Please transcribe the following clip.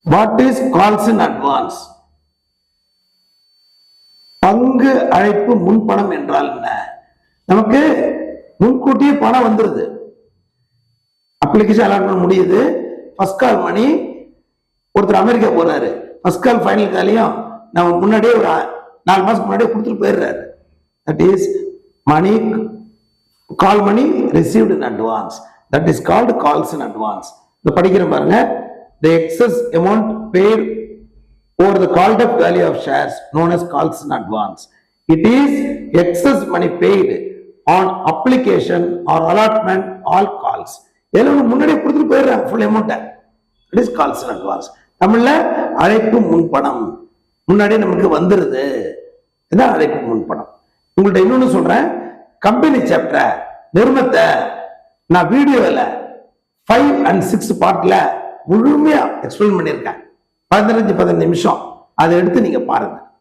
What is calls in advance? பங்கு அழைப்பு முன்பணம் என்றால் என்ன? நமக்கு முன்கூட்டியே பணம் வந்துருது, அப்ளிகேஷன் அலாட்மெண்ட் முடியுது, ஃபர்ஸ்ட் கால் மணி. ஒருத்தர் அமெரிக்கா போறாரு, ஃபர்ஸ்ட் கால் ஃபைனல் காலையும் நம்ம முன்னாடியே ஒரு 4 மாசம் முன்னாடியே கொடுத்துட்டு போயிடுறாரு. That is money, call money received in advance. That is called calls in advance. இதை படிக்கிற பாருங்க. The excess amount paid over the called up value of shares known as calls in advance. It is excess money paid on application or allotment all calls. எல்லாம் முன்னாடியே கொடுத்துட்டு போயிடுறாங்க full அமௌண்ட்டை. It is calls in advance. தமிழ்ல அழைப்பு முன்பணம், முன்னாடியே நமக்கு வந்துருது. இதான் அழைப்பு முன்பணம். உங்கள்ட்ட இன்னொன்னு சொல்றேன். கம்பெனி சாப்டர் நிறுவனத்தை நான் வீடியோவில் 5 and 6 பார்ட்ல முழுமையா எக்ஸ்பிளைன் பண்ணியிருக்கேன். 15 நிமிஷம். அதை எடுத்து நீங்க பாருங்க.